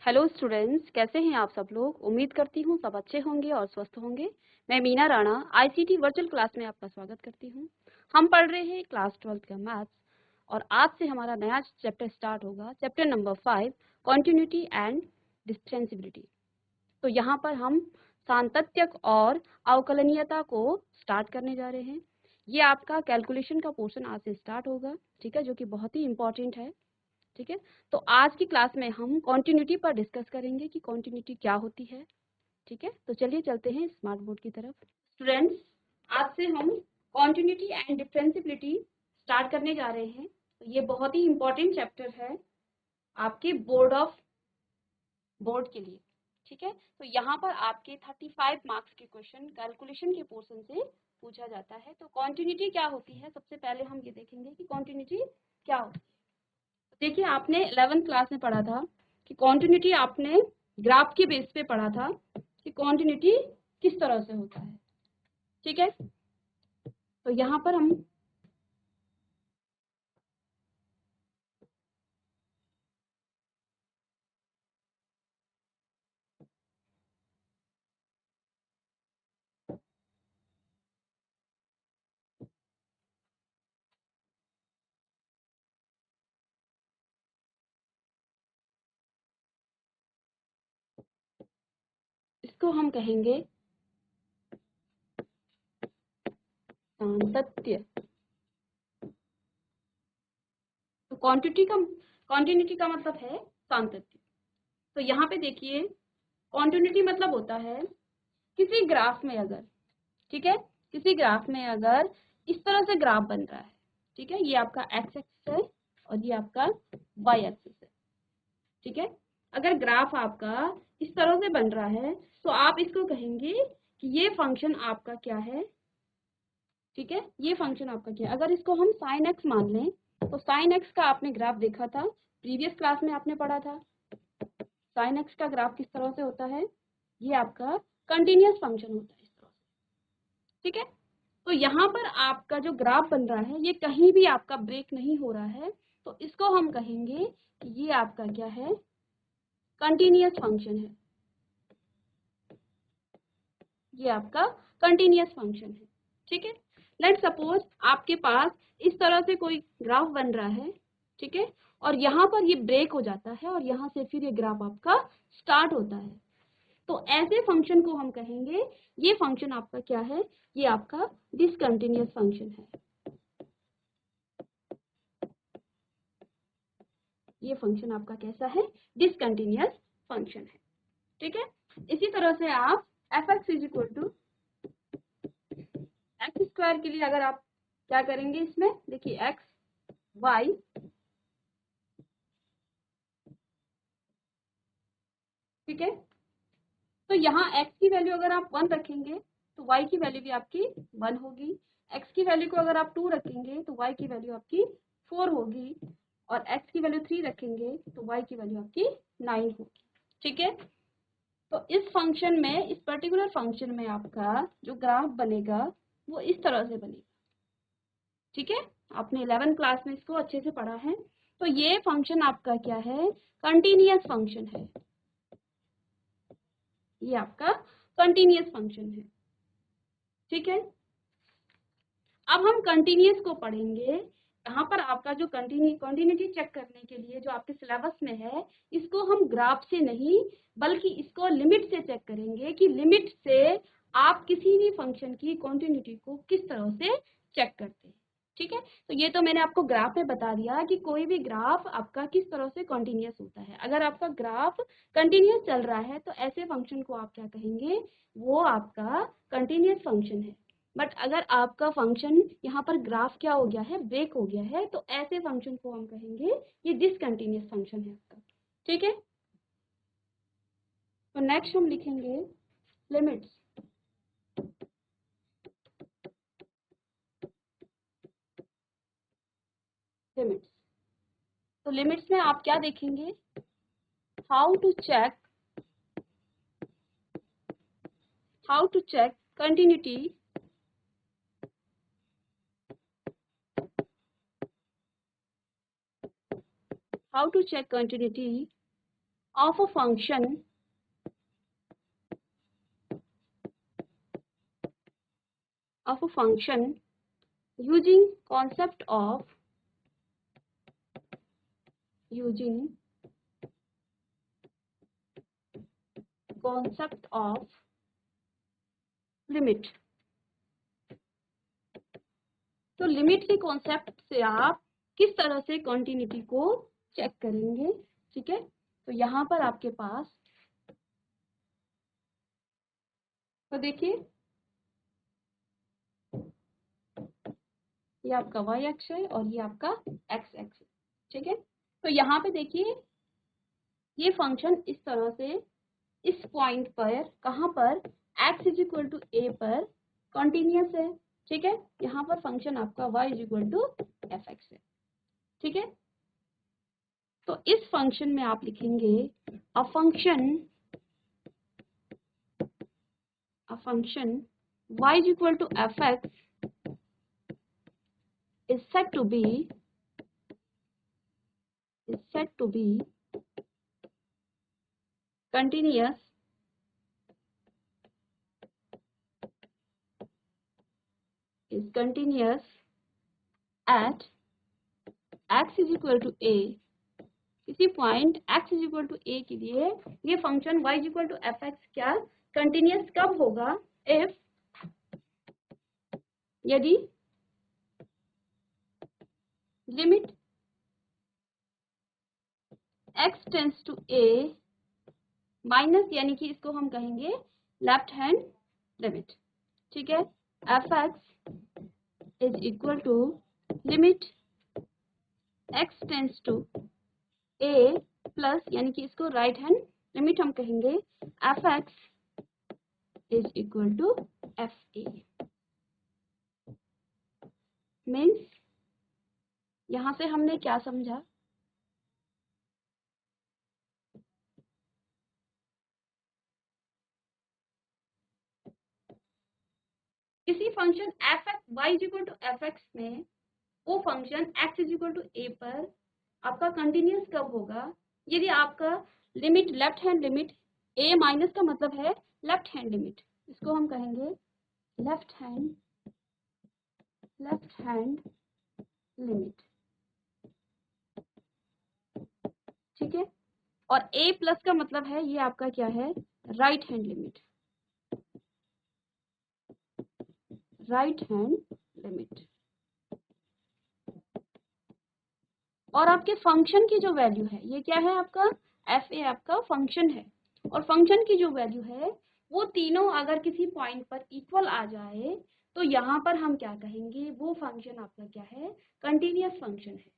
Hello students, कैसे हैं आप सब लोग। उम्मीद करती हूँ सब अच्छे होंगे और स्वस्थ होंगे। मैं Meena Rana ICT virtual class में आपका स्वागत करती हूँ। हम पढ़ रहे हैं क्लास 12 का मैथ्स और आज से हमारा नया चैप्टर स्टार्ट होगा, chapter number 5, continuity and differentiability. तो यहाँ पर हम सातत्य और अवकलनीयता को स्टार्ट करने जा रहे हैं। ये आपका कैलकुलेशन का पोर्शन आज से स्टार्ट होगा, ठीक है, जो कि बहुत ही इंपॉर्टेंट है। ठीक है, तो आज की क्लास में हम कॉन्टिन्यूटी पर डिस्कस करेंगे कि कॉन्टिन्यूटी क्या होती है। ठीक है, तो चलिए चलते हैं स्मार्ट बोर्ड की तरफ। स्टूडेंट्स, आज से हम कॉन्टिन्यूटी एंड डिफरेंशिएबिलिटी स्टार्ट करने जा रहे हैं। तो ये बहुत ही इंपॉर्टेंट चैप्टर है आपके बोर्ड के लिए। ठीक है, तो यहाँ पर आपके 35 मार्क्स के क्वेश्चन कैलकुलेशन के पोर्शन से पूछा जाता है। तो कॉन्टिन्यूटी क्या होती है, सबसे पहले हम ये देखेंगे कि कॉन्टिन्यूटी क्या होती है। देखिए, आपने 11th क्लास में पढ़ा था कि कॉन्टिन्यूटी आपने ग्राफ के बेस पे पढ़ा था कि कॉन्टिन्यूटी किस तरह से होता है। ठीक है, तो यहाँ पर हम इसको हम कहेंगे सातत्य। तो कॉन्टिन्यूटी का मतलब है सातत्य। तो यहाँ पे देखिए, कॉन्टिन्यूटी मतलब होता है किसी ग्राफ में अगर, ठीक है, किसी ग्राफ में अगर इस तरह से ग्राफ बन रहा है, ठीक है, ये आपका एक्स एक्सिस है और ये आपका वाई एक्सिस है। ठीक है, अगर ग्राफ आपका इस तरह से बन रहा है तो आप इसको कहेंगे कि ये फंक्शन आपका क्या है। ठीक है, ये फंक्शन आपका क्या है। अगर इसको हम साइन एक्स मान लें तो साइन एक्स का आपने ग्राफ देखा था, प्रीवियस क्लास में आपने पढ़ा था। साइन एक्स का ग्राफ किस तरह से होता है, ये आपका कंटिन्यूअस फंक्शन होता है इस तरह से। ठीक है, तो यहाँ पर आपका जो ग्राफ बन रहा है ये कहीं भी आपका ब्रेक नहीं हो रहा है, तो इसको हम कहेंगे कि ये आपका क्या है, कंटिन्यूअस फंक्शन है। ये आपका कंटिन्यूअस फंक्शन है। ठीक है, लेट सपोज आपके पास इस तरह से कोई ग्राफ बन रहा है, ठीक है, और यहाँ पर ये ब्रेक हो जाता है और यहाँ से फिर ये ग्राफ आपका स्टार्ट होता है। तो ऐसे फंक्शन को हम कहेंगे ये फंक्शन आपका क्या है, ये आपका डिसकंटिन्यूअस फंक्शन है। ये फंक्शन आपका कैसा है, डिसकंटिन्यूअस फंक्शन है। ठीक है, इसी तरह से आप f x is equal to x square के लिए अगर आप क्या करेंगे, इसमें देखिए एक्स वाई, ठीक है, तो यहाँ x की वैल्यू अगर आप 1 रखेंगे तो y की वैल्यू भी आपकी 1 होगी। x की वैल्यू को अगर आप 2 रखेंगे तो y की वैल्यू आपकी 4 होगी और x की वैल्यू 3 रखेंगे तो y की वैल्यू आपकी 9 होगी। ठीक है, तो इस फंक्शन में, इस पर्टिकुलर फंक्शन में आपका जो ग्राफ बनेगा वो इस तरह से बनेगा। ठीक है, आपने 11th क्लास में इसको अच्छे से पढ़ा है। तो ये फंक्शन आपका क्या है, कंटिन्यूअस फंक्शन है। ये आपका कंटिन्यूअस फंक्शन है। ठीक है, अब हम कंटिन्यूअस को पढ़ेंगे। यहाँ पर आपका जो कंटिन्यूटी चेक करने के लिए जो आपके सिलेबस में है, इसको हम ग्राफ से नहीं बल्कि इसको लिमिट से चेक करेंगे कि लिमिट से आप किसी भी फंक्शन की कंटिन्यूटी को किस तरह से चेक करते हैं। ठीक है, तो ये तो मैंने आपको ग्राफ में बता दिया कि कोई भी ग्राफ आपका किस तरह से कंटिन्यूअस होता है। अगर आपका ग्राफ कंटिन्यूअस चल रहा है तो ऐसे फंक्शन को आप क्या कहेंगे, वो आपका कंटिन्यूअस फंक्शन है। बट अगर आपका फंक्शन यहाँ पर ग्राफ क्या हो गया है, ब्रेक हो गया है, तो ऐसे फंक्शन को हम कहेंगे ये डिसकंटिन्यूअस फंक्शन है आपका। ठीक है, तो नेक्स्ट हम लिखेंगे लिमिट्स। लिमिट्स, तो लिमिट्स में आप क्या देखेंगे, how to check continuity how to check continuity of a function using concept of limit. तो लिमिट के कॉन्सेप्ट से आप किस तरह से कॉन्टिन्यूटी को चेक करेंगे, ठीक है। तो यहाँ पर आपके पास, तो देखिए ये आपका y अक्ष है और ये आपका x अक्ष है, ठीक है। तो यहाँ पे देखिए ये फंक्शन इस तरह से इस पॉइंट पर, कहाँ पर, x is equal to a पर कॉन्टिन्यूस है, ठीक है। यहाँ पर फंक्शन आपका y is equal to F x है, ठीक है। तो इस फंक्शन में आप लिखेंगे a function y is equal to F x is said to be continuous at x is equal to a। किसी point x is equal to a के लिए ये function y is equal to f x क्या continuous कब होगा, if, यदि limit x tends to a minus, यानी कि इसको हम कहेंगे लेफ्ट हैंड लिमिट, ठीक है। F x is equal to limit x tends to a plus, यानी कि इसको राइट हैंड लिमिट हम कहेंगे F x is equal to F A. Means यहां से हमने क्या समझा, किसी function F x Y is equal to F X में वो function x is equal to A पर आपका कंटिन्यूस कब होगा, यदि आपका limit left hand limit a minus का मतलब है लेफ्ट हैंड लिमिट, इसको हम कहेंगे लेफ्ट हैंड लिमिट, ठीक है। और a प्लस का मतलब है ये आपका क्या है, राइट हैंड लिमिट, और आपके फंक्शन की जो वैल्यू है ये क्या है, आपका एफ ए आपका फंक्शन है, और फंक्शन की जो वैल्यू है वो तीनों अगर किसी पॉइंट पर इक्वल आ जाए तो यहाँ पर हम क्या कहेंगे, वो फंक्शन आपका क्या है, कंटिन्यूअस फंक्शन है,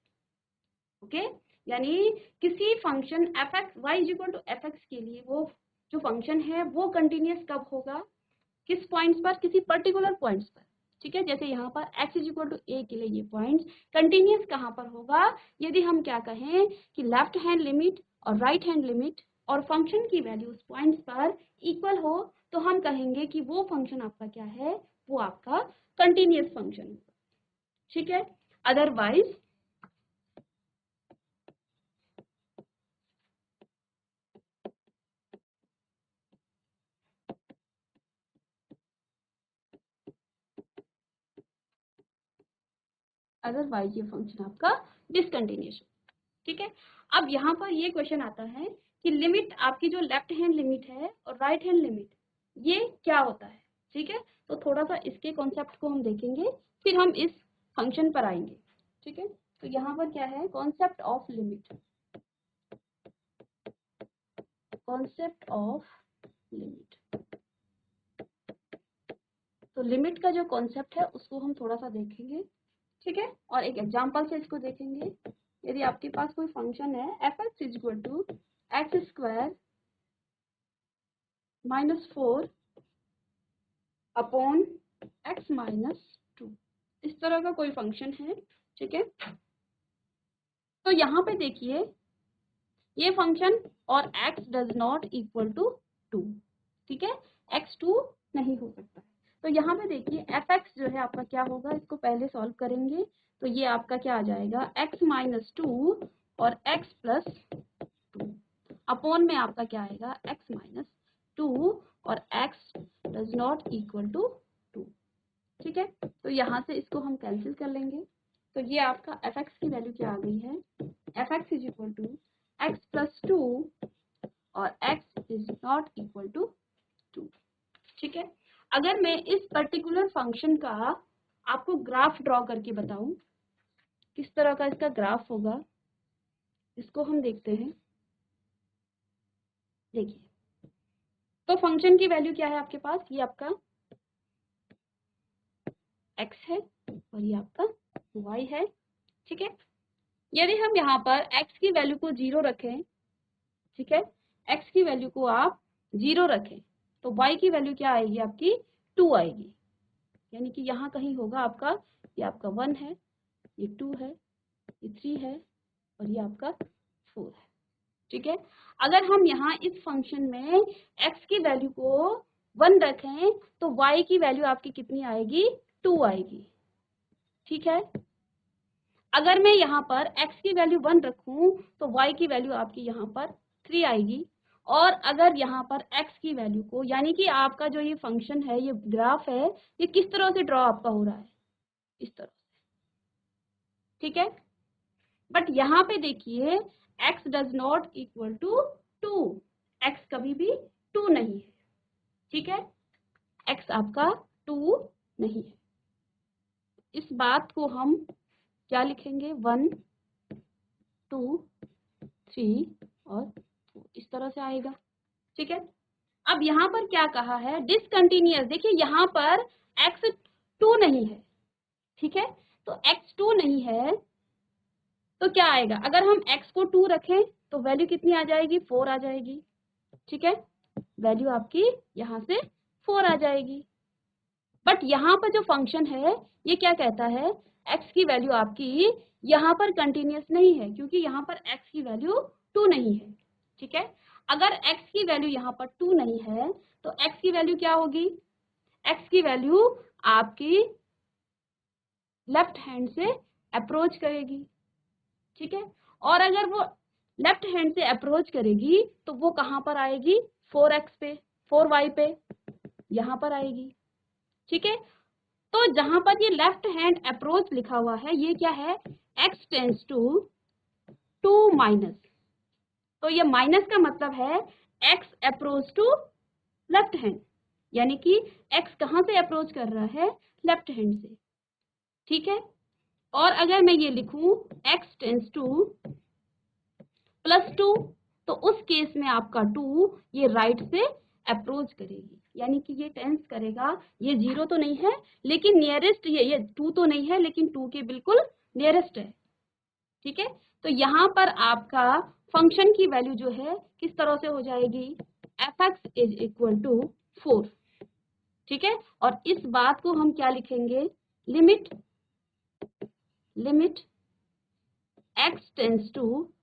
ओके। यानी किसी function F x Y is equal to F x के लिए वो जो फंक्शन है वो कंटिन्यूअस कब होगा, किस पॉइंट्स पर, किसी पर्टिकुलर पॉइंट्स पर, ठीक है। जैसे यहाँ पर x इज इक्वल टू ए के लिए ये पॉइंट्स कंटिन्यूअस कहाँ पर होगा, यदि हम क्या कहें कि लेफ्ट हैंड लिमिट और राइट हैंड लिमिट और फंक्शन की वैल्यू उस पॉइंट्स पर इक्वल हो तो हम कहेंगे कि वो फंक्शन आपका क्या है, वो आपका कंटिन्यूअस फंक्शन होगा, ठीक है। अदरवाइज ये फंक्शन आपका डिसकंटिन्यूअस, ठीक है। अब यहाँ पर ये क्वेश्चन आता है कि लिमिट आपकी जो लेफ्ट हैंड लिमिट है और राइट हैंड लिमिट ये क्या होता है, ठीक है। तो थोड़ा सा इसके कॉन्सेप्ट को हम देखेंगे फिर हम इस फंक्शन पर आएंगे, ठीक है। तो यहाँ पर क्या है, कॉन्सेप्ट ऑफ लिमिट, तो लिमिट का जो कॉन्सेप्ट है उसको हम थोड़ा सा देखेंगे, ठीक है। और एक एग्जांपल से इसको देखेंगे। यदि आपके पास कोई फंक्शन है F x is equal to x square -4 upon x -2, इस तरह का कोई फंक्शन है, ठीक है। तो यहाँ पे देखिए ये फंक्शन और x does not equal to 2, ठीक है, x 2 नहीं हो सकता। तो यहाँ पे देखिए एफ एक्स जो है आपका क्या होगा, इसको पहले सॉल्व करेंगे तो ये आपका क्या आ जाएगा, x -2 और x + 2 अपॉन में आपका क्या आएगा x माइनस 2 और x does not equal to 2। ठीक है, तो यहाँ से इसको हम कैंसिल कर लेंगे। तो ये आपका fx की वैल्यू क्या आ गई है, fx is equal to x plus 2 और x is not equal to 2। ठीक है, अगर मैं इस पर्टिकुलर फंक्शन का आपको ग्राफ ड्रॉ करके बताऊं, किस तरह का इसका ग्राफ होगा, इसको हम देखते हैं। देखिए, तो फंक्शन की वैल्यू क्या है आपके पास, ये आपका x है और ये आपका y है। ठीक है, यदि हम यहाँ पर x की वैल्यू को 0 रखें, ठीक है, x की वैल्यू को आप 0 रखें, तो y की वैल्यू क्या आएगी आपकी 2 आएगी। यानी कि यहाँ कहीं होगा आपका, ये आपका 1 है, ये 2 है, ये 3 है और ये आपका 4 है। ठीक है, अगर हम यहाँ इस फंक्शन में x की वैल्यू को 1 रखें तो y की वैल्यू आपकी कितनी आएगी, 2 आएगी। ठीक है, अगर मैं यहाँ पर x की वैल्यू 1 रखूं तो y की वैल्यू आपकी यहाँ पर 3 आएगी। और अगर यहाँ पर x की वैल्यू को, यानी कि आपका जो ये फंक्शन है, ये ग्राफ है, ये किस तरह से ड्रॉ आपका हो रहा है, इस तरह से। ठीक है, बट यहाँ पे देखिए x does not equal to 2, x कभी भी 2 नहीं है। ठीक है, x आपका 2 नहीं है। इस बात को हम क्या लिखेंगे, 1 2 3 और 4, इस तरह से आएगा। ठीक है, अब यहाँ पर क्या कहा है, डिसकंटिन्यूअस। देखिए यहाँ पर x 2 नहीं है। ठीक है, तो x 2 नहीं है तो क्या आएगा, अगर हम x को 2 रखें तो वैल्यू कितनी आ जाएगी, 4 आ जाएगी। ठीक है, वैल्यू आपकी यहाँ से 4 आ जाएगी। बट यहाँ पर जो फंक्शन है ये क्या कहता है, x की वैल्यू आपकी यहाँ पर कंटिन्यूअस नहीं है, क्योंकि यहाँ पर x की वैल्यू 2 नहीं है। ठीक है, अगर x की वैल्यू यहाँ पर 2 नहीं है तो x की वैल्यू क्या होगी, x की वैल्यू आपकी लेफ्ट हैंड से अप्रोच करेगी। ठीक है, और अगर वो लेफ्ट हैंड से अप्रोच करेगी तो वो कहाँ पर आएगी, 4x पे, 4y पे, यहाँ पर आएगी। ठीक है, तो जहां पर ये लेफ्ट हैंड अप्रोच लिखा हुआ है, ये क्या है, x टेंड्स टू 2 माइनस। तो ये माइनस का मतलब है x approach to left hand, यानी कि x कहां से अप्रोच कर रहा है, लेफ्ट हैंड से। ठीक है, और अगर मैं ये लिखूं x टेंड्स टू +2, तो उस केस में आपका 2 ये राइट से अप्रोच करेगी, यानी कि ये टेंस करेगा, ये 0 तो नहीं है लेकिन नियरेस्ट, ये 2 तो नहीं है लेकिन 2 के बिल्कुल नियरेस्ट है। ठीक है, तो यहाँ पर आपका फंक्शन की वैल्यू जो है किस तरह से हो जाएगी, fx इज इक्वल टू 4। ठीक है, और इस बात को हम क्या लिखेंगे, limit x tends to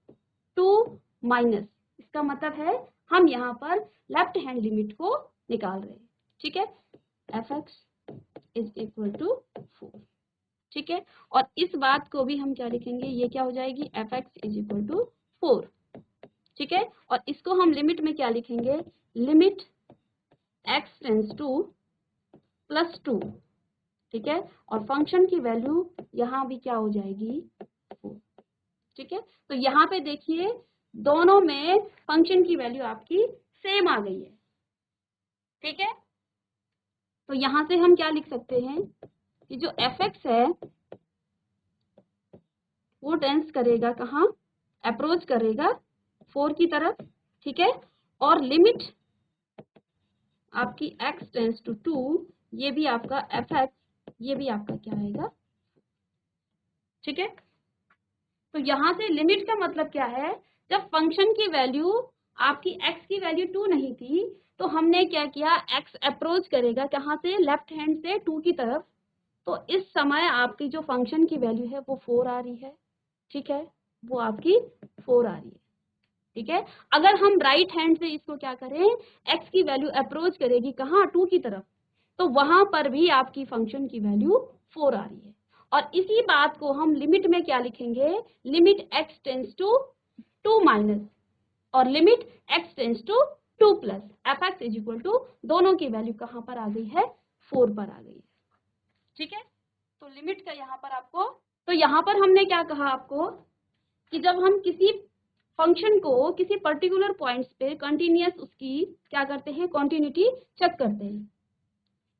2 minus, इसका मतलब है हम यहाँ पर लेफ्ट हैंड लिमिट को निकाल रहे हैं। ठीक है, fx इज इक्वल टू 4। ठीक है, और इस बात को भी हम क्या लिखेंगे, ये क्या हो जाएगी, fx इज इक्वल टू 4। ठीक है, और इसको हम लिमिट में क्या लिखेंगे, लिमिट x टेंड्स टू +2। ठीक है, और फंक्शन की वैल्यू यहाँ भी क्या हो जाएगी, 4। ठीक है, तो यहाँ पे देखिए दोनों में फंक्शन की वैल्यू आपकी सेम आ गई है। ठीक है, तो यहाँ से हम क्या लिख सकते हैं कि जो fx है वो टेंस करेगा कहाँ, अप्रोच करेगा 4 की तरफ। ठीक है, और लिमिट आपकी x टेंस टू 2, ये भी आपका fx, ये भी आपका क्या आएगा। ठीक है, तो यहाँ से लिमिट का मतलब क्या है, जब फंक्शन की वैल्यू आपकी x की वैल्यू 2 नहीं थी तो हमने क्या किया, x अप्रोच करेगा कहाँ से, लेफ्ट हैंड से 2 की तरफ, तो इस समय आपकी जो फंक्शन की वैल्यू है वो 4 आ रही है। ठीक है, वो आपकी 4 आ रही है। ठीक है, अगर हम राइट हैंड से इसको क्या करें, x की वैल्यू अप्रोच करेगी कहाँ, 2 की तरफ, तो वहां पर भी आपकी फंक्शन की वैल्यू 4 आ रही है। और इसी बात को हम लिमिट में क्या लिखेंगे, limit x tends to 2 minus, और limit x tends to 2 plus F x is equal to दोनों की वैल्यू कहाँ पर आ गई है 4 पर आ गई है। ठीक है, तो लिमिट का यहाँ पर आपको, तो यहाँ पर हमने क्या कहा आपको कि जब हम किसी फंक्शन को किसी पर्टिकुलर पॉइंट्स पे कंटिन्यूअस उसकी क्या करते हैं कॉन्टिन्यूटी चेक करते हैं।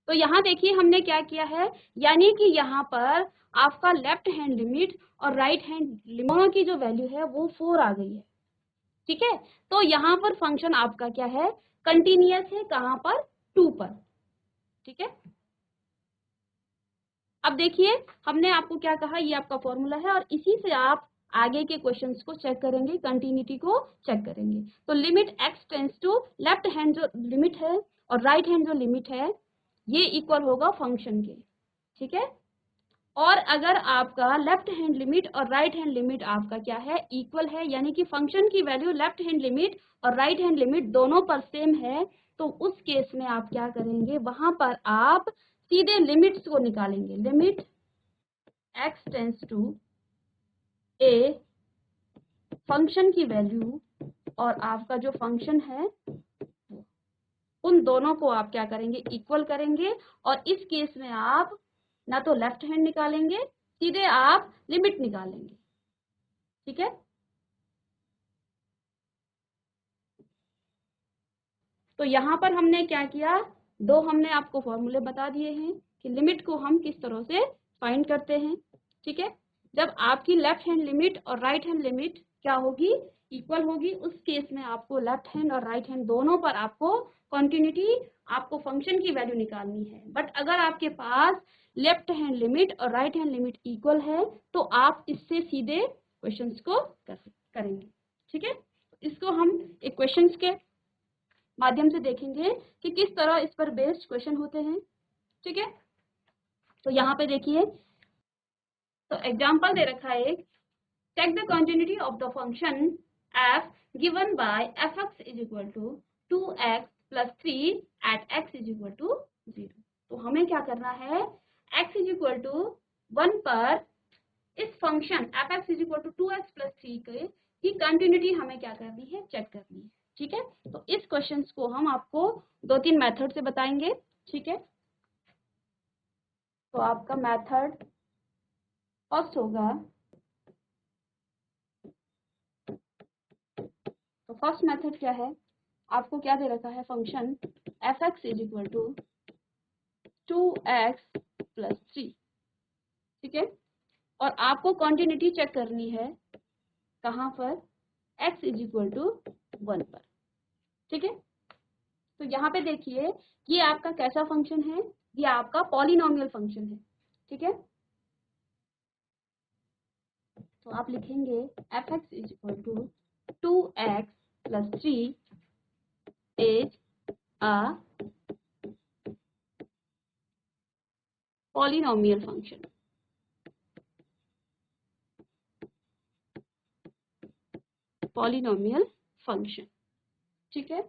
तो यहाँ देखिए हमने क्या किया है, यानी कि यहाँ पर आपका लेफ्ट हैंड लिमिट और राइट हैंड लिमिट दोनों की जो वैल्यू है वो 4 आ गई है। ठीक है, तो यहाँ पर फंक्शन आपका क्या है कंटिन्यूअस है, कहाँ पर 2 पर। ठीक है, अब देखिए हमने आपको क्या कहा, ये आपका फॉर्मूला है और इसी से आप आगे के क्वेश्चंस को चेक करेंगे, कंटिन्यूटी को चेक करेंगे। तो limit x tends to left hand जो लिमिट है और राइट हैंड जो लिमिट है ये इक्वल होगा फंक्शन के। ठीक है, और अगर आपका लेफ्ट हैंड लिमिट और राइट हैंड लिमिट आपका क्या है इक्वल है, यानी कि फंक्शन की वैल्यू लेफ्ट हैंड लिमिट और राइट हैंड लिमिट दोनों पर सेम है, तो उस केस में आप क्या करेंगे, वहां पर आप सीधे लिमिट्स को निकालेंगे। Limit x tends to a function की वैल्यू और आपका जो फंक्शन है उन दोनों को आप क्या करेंगे इक्वल करेंगे, और इस केस में आप ना तो लेफ्ट हैंड निकालेंगे, सीधे आप लिमिट निकालेंगे। ठीक है, तो यहाँ पर हमने क्या किया, दो हमने आपको फॉर्मूले बता दिए हैं कि लिमिट को हम किस तरह से फाइंड करते हैं। ठीक है, जब आपकी लेफ्ट हैंड लिमिट और राइट हैंड लिमिट क्या होगी इक्वल होगी, उस केस में आपको लेफ्ट हैंड और राइट हैंड दोनों पर आपको कॉन्टिन्यूटी आपको फंक्शन की वैल्यू निकालनी है। बट अगर आपके पास लेफ्ट हैंड लिमिट और राइट हैंड लिमिट इक्वल है तो आप इससे सीधे क्वेश्चंस को करेंगे। ठीक है, इसको हम एक क्वेश्चंस के माध्यम से देखेंगे कि किस तरह इस पर बेस्ड क्वेश्चन होते हैं। ठीक है, तो यहाँ पे देखिए, तो एग्जांपल दे रखा है, check the continuity of the function f given by fx is equal to 2x plus 3 at x is equal to 0। तो हमें क्या करना है, x is equal to 1 पर इस function fx is equal to 2x plus 3 की continuity हमें क्या करनी है चेक करनी है। ठीक है, तो इस क्वेश्चन को हम आपको 2-3 मेथड से बताएंगे। ठीक है, तो आपका मेथड फर्स्ट होगा, तो फर्स्ट मेथड क्या है, आपको क्या दे रखा है function F x is equal to 2x plus 3। ठीक है, और आपको कॉन्टिन्यूटी चेक करनी है कहाँ पर, x इज इक्वल टू 1 पर। ठीक है, तो यहाँ पे देखिए ये आपका कैसा फंक्शन है, ये आपका पॉलिनोमियल फंक्शन है। ठीक है, तो आप लिखेंगे f x is equal to 2x plus 3 is a polynomial function। Polynomial function. ठीक है,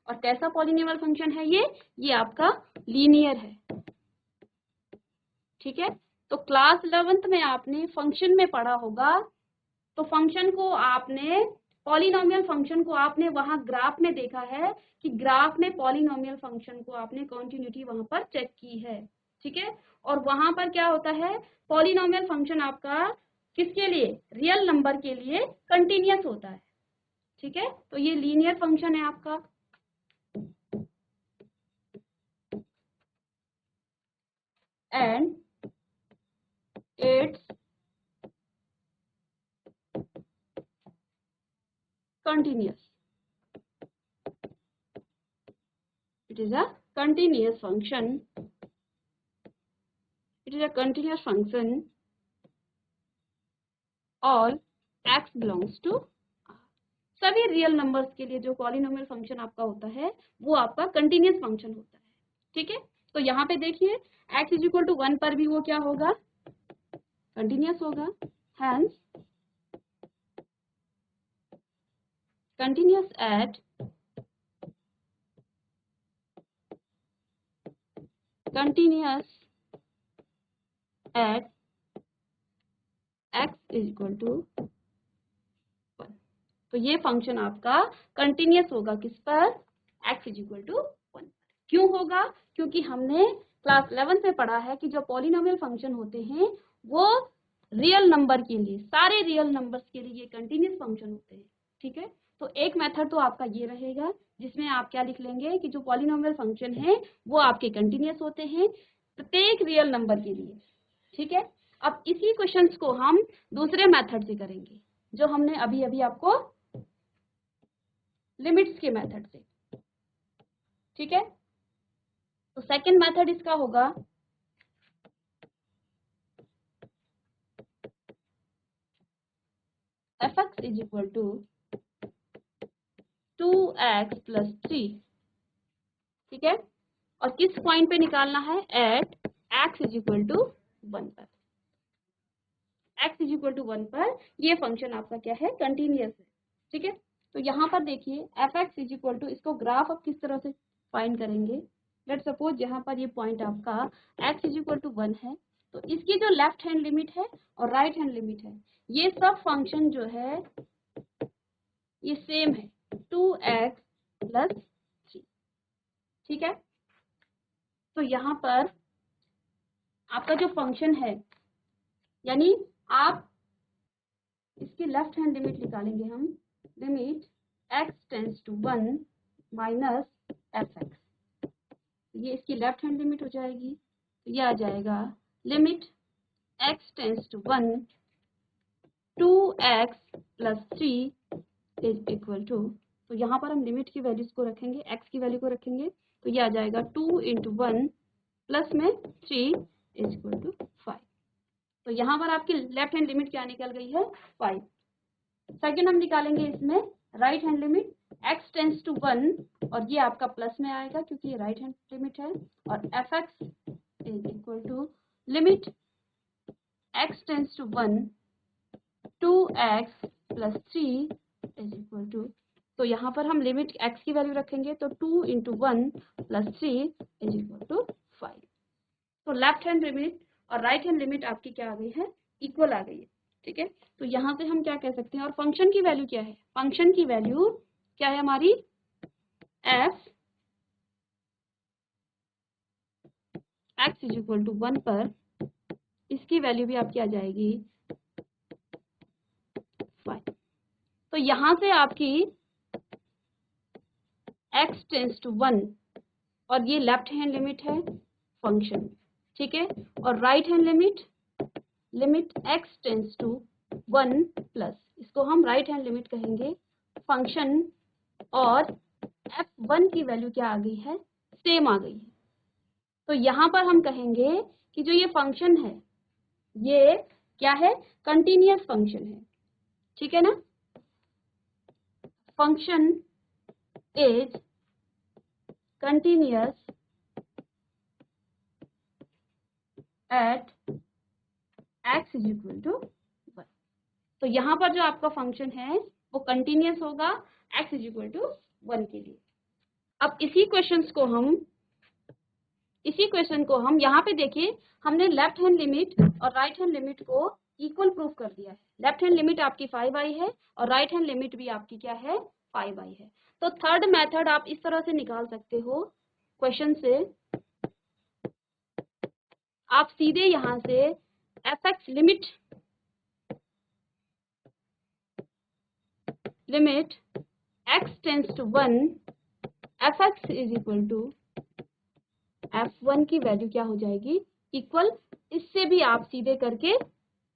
और कैसा पॉलिनोमियल फंक्शन है ये आपका लीनियर है। ठीक है, तो क्लास 11th में आपने फंक्शन में पढ़ा होगा, तो फंक्शन को आपने पॉलिनोमियल फंक्शन को आपने वहां ग्राफ में देखा है कि ग्राफ में पॉलिनोमियल फंक्शन को आपने कॉन्टिन्यूटी वहां पर चेक की है। ठीक है, और वहां पर क्या होता है, पॉलिनोमियल फंक्शन आपका किसके लिए, रियल नंबर के लिए कंटिन्यूअस होता है। ठीक है, तो ये लीनियर फंक्शन है आपका। And it's continuous, it is a continuous function, it is a continuous function, all x belongs to R। सभी रियल नंबर्स के लिए जो पॉलिनोमियल फंक्शन आपका होता है वो आपका कंटिन्यूअस फंक्शन होता है। ठीक है, तो यहाँ पे देखिए x इज इक्वल टू 1 पर भी वो क्या होगा, कंटिन्यूअस होगा। Hence continuous at x is equal to 1। तो ये फंक्शन आपका कंटिन्यूस होगा किस पर, x इक्वल टू 1। क्यों होगा, क्योंकि हमने क्लास 11 में पढ़ा है कि जो पॉलिनोमियल फंक्शन होते हैं वो रियल नंबर के लिए, सारे रियल नंबर्स के लिए ये कंटिन्यूस फंक्शन होते हैं। ठीक है, तो एक मेथड तो आपका ये रहेगा जिसमें आप क्या लिख लेंगे कि जो पॉलिनोमियल फंक्शन है वो आपके कंटिन्यूस होते हैं प्रत्येक रियल नंबर के लिए। ठीक है, अब इसी क्वेश्चंस को हम दूसरे मेथड से करेंगे जो हमने अभी अभी आपको लिमिट्स के मेथड से। ठीक है, तो सेकंड मेथड इसका होगा fx is equal to 2x plus 3। ठीक है, और किस पॉइंट पे निकालना है, at x is equal to 1 पर। x इज इक्वल टू 1 पर ये फंक्शन आपका क्या है, कंटिन्यूस है। ठीक है, तो यहाँ पर देखिए fx इज इक्वल टू, इसको ग्राफ आप किस तरह से फाइंड करेंगे। लेट सपोज यहाँ पर ये पॉइंट आपका x इज इक्वल टू 1 है, तो इसकी जो लेफ्ट हैंड लिमिट है और राइट हैंड लिमिट है, ये सब फंक्शन जो है ये सेम है, 2x प्लस 3। ठीक है, तो यहाँ पर आपका जो फंक्शन है, यानी आप इसकी लेफ्ट हैंड लिमिट निकालेंगे हम, limit x tends to 1 minus fx, ये इसकी लेफ्ट हैंड लिमिट हो जाएगी। तो ये आ जाएगा limit x tends to 1 2x plus 3 is equal to, तो यहाँ पर हम लिमिट की वैल्यूज को रखेंगे, x की वैल्यू को रखेंगे, तो ये आ जाएगा 2 इंटू 1 प्लस में 3 इज इक्वल टू 5। तो यहाँ पर आपकी लेफ्ट हैंड लिमिट क्या निकल गई है, 5। सेकेंड हम निकालेंगे इसमें right hand limit, x tends to 1 और ये आपका प्लस में आएगा क्योंकि ये राइट हैंड लिमिट है, और fx is equal to limit x tends to 1 2x plus 3 is equal to, तो यहाँ पर हम लिमिट x की वैल्यू रखेंगे, तो 2 into 1 plus 3 is equal to 5। तो लेफ्ट हैंड लिमिट और राइट हैंड लिमिट आपकी क्या आ गई है, इक्वल आ गई है। ठीक है, तो यहाँ से हम क्या कह सकते हैं, और फंक्शन की वैल्यू क्या है, फंक्शन की वैल्यू क्या है हमारी, f x is equal to 1 पर इसकी वैल्यू भी आपकी आ जाएगी 5। तो यहाँ से आपकी x टेंस टू 1 और ये लेफ्ट हैंड लिमिट है फंक्शन। ठीक है, और right hand limit, limit x tends to 1 plus, इसको हम राइट हैंड लिमिट कहेंगे फंक्शन, और f1 की वैल्यू क्या आ गई है, सेम आ गई है। तो यहाँ पर हम कहेंगे कि जो ये फंक्शन है ये क्या है, कंटिन्यूअस फंक्शन है। ठीक है ना, function is continuous at x is equal to 1। तो यहाँ पर जो आपका फंक्शन है वो कंटिन्यूअस होगा x इज इक्वल टू 1 के लिए। अब इसी क्वेश्चन को हम यहाँ पे देखिए, हमने लेफ्ट हैंड लिमिट और राइट हैंड लिमिट को इक्वल प्रूफ कर दिया है। लेफ्ट हैंड लिमिट आपकी 5i है और राइट हैंड लिमिट भी आपकी क्या है, 5i है। तो थर्ड मेथड आप इस तरह से निकाल सकते हो क्वेश्चन से, आप सीधे यहाँ से fx limit x tends to 1 fx is equal to f1 की वैल्यू क्या हो जाएगी, इक्वल। इससे भी आप सीधे करके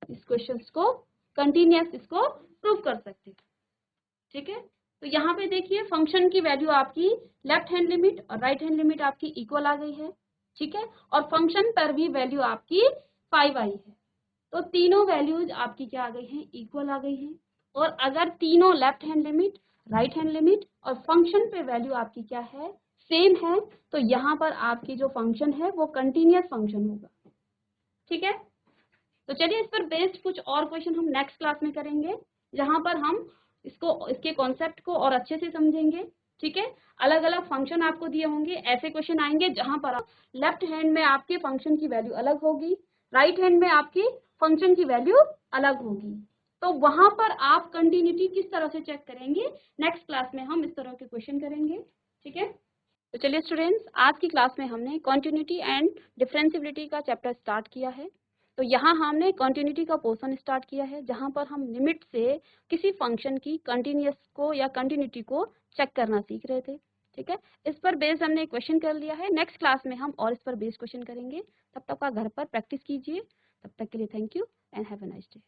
इस क्वेश्चन को कंटिन्यूअस इसको प्रूव कर सकते हैं। ठीक है, तो यहाँ पे देखिए फंक्शन की वैल्यू आपकी लेफ्ट हैंड लिमिट और राइट हैंड लिमिट आपकी इक्वल आ गई है। ठीक है, और फंक्शन पर भी वैल्यू आपकी 5i है। तो तीनों वैल्यूज आपकी क्या आ गई हैं, इक्वल आ गई हैं। और अगर तीनों left hand limit, right hand limit और फंक्शन पे वैल्यू आपकी क्या है, सेम है, तो यहाँ पर आपकी जो फंक्शन है वो कंटिन्यूअस फंक्शन होगा। ठीक है, तो चलिए इस पर बेस्ड कुछ और क्वेश्चन हम नेक्स्ट क्लास में करेंगे, जहाँ पर हम इसके कॉन्सेप्ट को और अच्छे से समझेंगे। ठीक है, अलग अलग फंक्शन आपको दिए होंगे, ऐसे क्वेश्चन आएंगे जहाँ पर लेफ्ट हैंड में आपके फंक्शन की वैल्यू अलग होगी, राइट हैंड में आपकी फंक्शन की वैल्यू अलग होगी। तो वहां पर आप कंटिन्यूटी किस तरह से चेक करेंगे, नेक्स्ट क्लास में हम इस तरह के क्वेश्चन करेंगे। ठीक है, तो चलिए स्टूडेंट्स, आज की क्लास में हमने कॉन्टिन्यूटी एंड डिफरेंशिएबिलिटी का चैप्टर स्टार्ट किया है। तो यहाँ हमने कॉन्टिन्यूटी का पोर्शन स्टार्ट किया है, जहाँ पर हम लिमिट से किसी फंक्शन की कंटिन्यूस को या कंटिन्यूटी को चेक करना सीख रहे थे। ठीक है, इस पर बेस्ड हमने क्वेश्चन कर लिया है। नेक्स्ट क्लास में हम और इस पर बेस्ड क्वेश्चन करेंगे। तब तक का घर पर प्रैक्टिस कीजिए। तब तक के लिए thank you and have a nice day.